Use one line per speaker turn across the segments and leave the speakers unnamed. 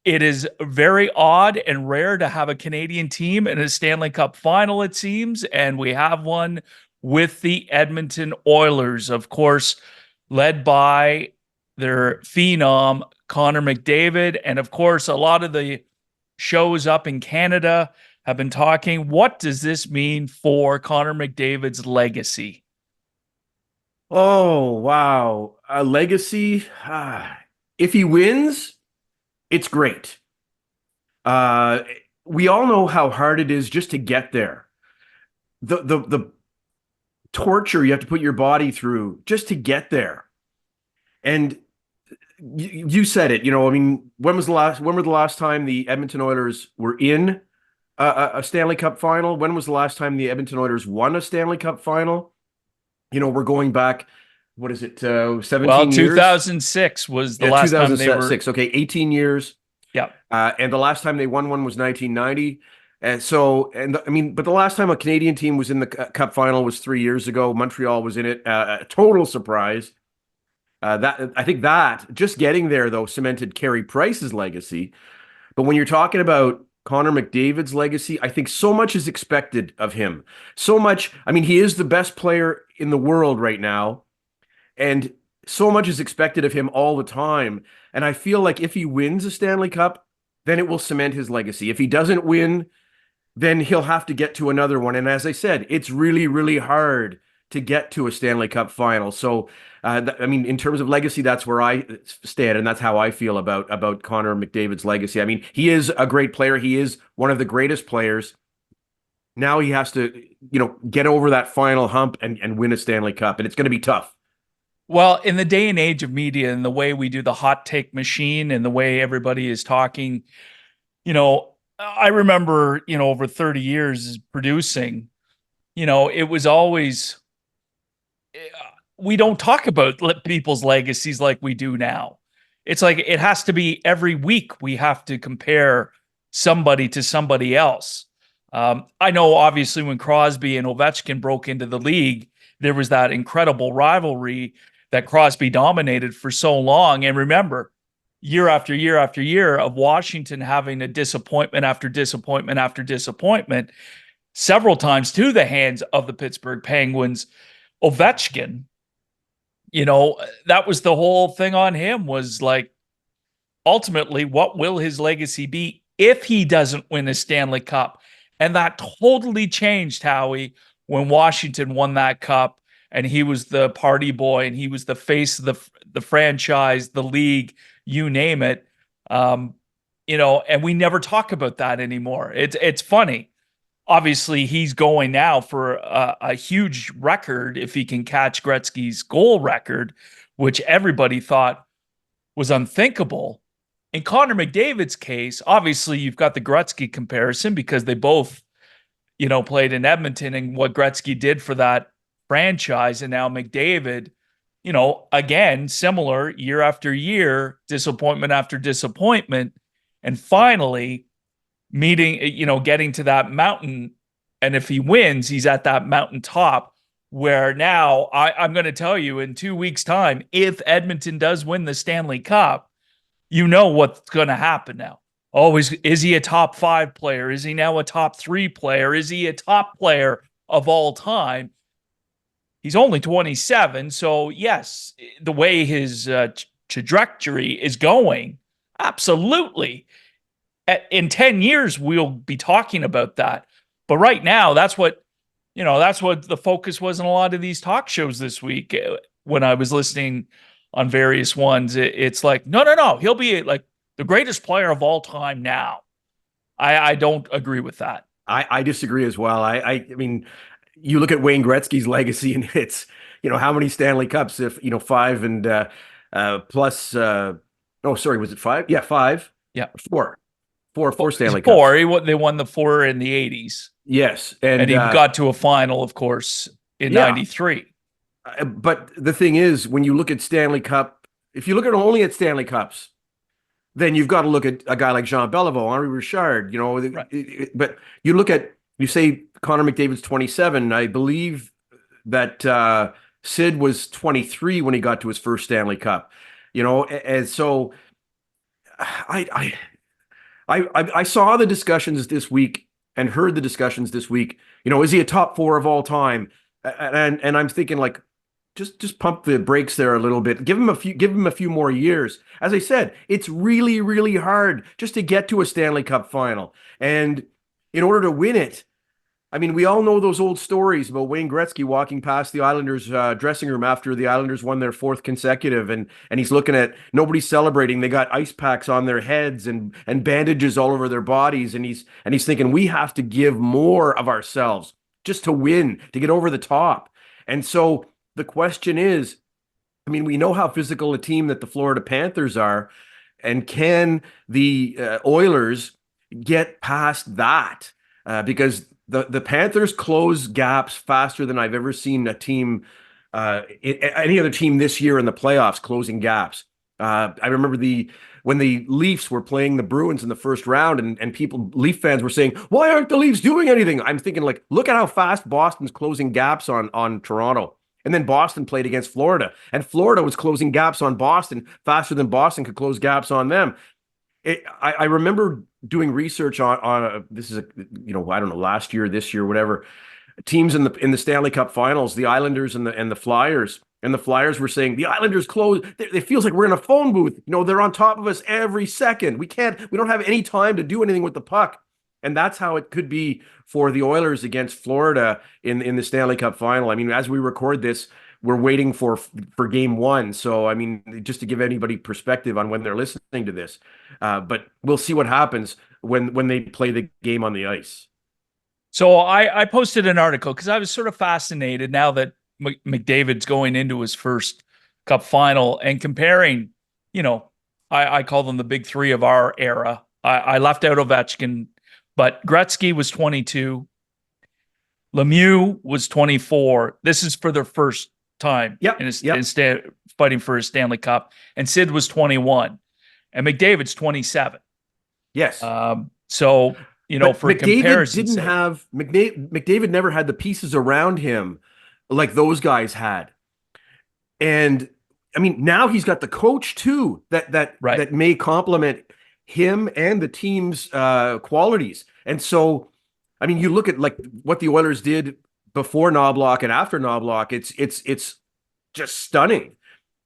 it is very odd and rare to have a Canadian team in a Stanley Cup final, it seems. And we have one with the Edmonton Oilers, of course, led by their phenom, Connor McDavid. And of course, a lot of the shows up in Canada have been talking. What does this mean for Connor McDavid's legacy?
Oh, wow. A legacy. If he wins, it's great. Uh, we all know how hard it is just to get there. The torture you have to put your body through just to get there. And you said it, I mean, when were the last time the Edmonton Oilers were in a Stanley Cup final? When was the last time the Edmonton Oilers won a Stanley Cup final? We're going back, what is it,
Well,
17 years?
2006 was the
Yeah,
last time they were.
2006. Okay, 18 years.
Yeah.
And the last time they won one was 1990. I mean, but the last time a Canadian team was in the Cup final was 3 years ago. Montreal was in it. A total surprise. That I think that just getting there though cemented Carey Price's legacy. But when you're talking about Connor McDavid's legacy, I think so much is expected of him. So much. I mean, he is the best player in the world right now, and so much is expected of him all the time. And I feel like if he wins a Stanley Cup, then it will cement his legacy. If he doesn't win, then he'll have to get to another one. And as I said, it's really, really hard to get to a Stanley Cup final. So, I mean, in terms of legacy, that's where I stand, and that's how I feel about Connor McDavid's legacy. I mean, he is a great player. He is one of the greatest players. Now he has to, get over that final hump and win a Stanley Cup, and it's going to be tough.
Well, in the day and age of media and the way we do the hot take machine and the way everybody is talking, I remember, over 30 years producing, it was always, we don't talk about people's legacies like we do now. It's like it has to be every week we have to compare somebody to somebody else. I know, obviously, when Crosby and Ovechkin broke into the league, there was that incredible rivalry that Crosby dominated for so long. And remember, year after year after year of Washington having a disappointment after disappointment after disappointment, several times to the hands of the Pittsburgh Penguins. Ovechkin, that was the whole thing on him, was like, ultimately, what will his legacy be if he doesn't win a Stanley Cup? And that totally changed, Howie, when Washington won that cup and he was the party boy and he was the face of the franchise, the league, you name it. And we never talk about that anymore. It's funny. Obviously, he's going now for a huge record if he can catch Gretzky's goal record, which everybody thought was unthinkable. In Connor McDavid's case, obviously, you've got the Gretzky comparison because they both, played in Edmonton and what Gretzky did for that franchise. And now McDavid, again, similar year after year, disappointment after disappointment. And finally, getting to that mountain. And if he wins, he's at that mountaintop where now I'm going to tell you in 2 weeks' time, if Edmonton does win the Stanley Cup, you know what's going to happen now. Oh, is he a top 5 player? Is he now a top 3 player? Is he a top player of all time? He's only 27. So yes, the way his trajectory is going, absolutely. In 10 years, we'll be talking about that. But right now, that's what the focus was in a lot of these talk shows this week. When I was listening on various ones, it's like, no. He'll be like the greatest player of all time now. I don't agree with that.
I disagree as well. I mean, you look at Wayne Gretzky's legacy, and it's how many Stanley Cups? If 5 and plus. Oh, sorry, was it 5? Yeah, 5.
Yeah,
four Stanley
Cups. They won the 4 in the 80s.
Yes,
and he got to a final, of course, in '93.
But the thing is, when you look at Stanley Cup, if you look at only at Stanley Cups, then you've got to look at a guy like Jean Beliveau, Henri Richard, Right. But you say Connor McDavid's 27. I believe that Sid was 23 when he got to his first Stanley Cup. And so I I saw the discussions this week and heard the discussions this week. Is he a top four of all time? And I'm thinking like, just pump the brakes there a little bit. Give him a few more years. As I said, it's really, really hard just to get to a Stanley Cup final. And in order to win it, I mean, we all know those old stories about Wayne Gretzky walking past the Islanders dressing room after the Islanders won their fourth consecutive, and he's looking at nobody's celebrating. They got ice packs on their heads and bandages all over their bodies, and he's thinking we have to give more of ourselves just to win, to get over the top. And so the question is, I mean, we know how physical a team that the Florida Panthers are, and can the Oilers get past that? Because the Panthers close gaps faster than I've ever seen a team, any other team this year in the playoffs closing gaps. I remember when the Leafs were playing the Bruins in the first round, and Leaf fans were saying, "Why aren't the Leafs doing anything?" I'm thinking like, look at how fast Boston's closing gaps on Toronto. And then Boston played against Florida, and Florida was closing gaps on Boston faster than Boston could close gaps on them. I remember doing research on this is I don't know, last year, this year, whatever, teams in the Stanley Cup Finals, the Islanders and the Flyers. And the Flyers were saying the Islanders close. It feels like we're in a phone booth. They're on top of us every second. We don't have any time to do anything with the puck. And that's how it could be for the Oilers against Florida in the Stanley Cup Final. I mean, as we record this, we're waiting for game one. So, I mean, just to give anybody perspective on when they're listening to this, but we'll see what happens when they play the game on the ice.
So I posted an article because I was sort of fascinated now that McDavid's going into his first Cup final and comparing, I call them the big three of our era. I left out Ovechkin, but Gretzky was 22. Lemieux was 24. This is for their first time fighting for his Stanley Cup. And Sid was 21. And McDavid's 27.
Yes.
So, for comparison,
McDavid never had the pieces around him like those guys had. And I mean, now he's got the coach too that may complement him and the team's qualities. And so, I mean, you look at like what the Oilers did before Knoblauch and after Knoblauch, it's just stunning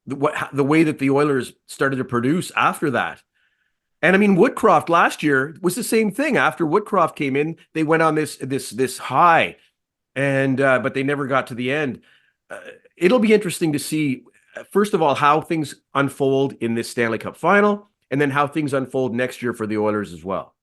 the way that the Oilers started to produce after that. And I mean, Woodcroft last year was the same thing. After Woodcroft came in, they went on this high, and but they never got to the end. It'll be interesting to see, first of all, how things unfold in this Stanley Cup Final, and then how things unfold next year for the Oilers as well.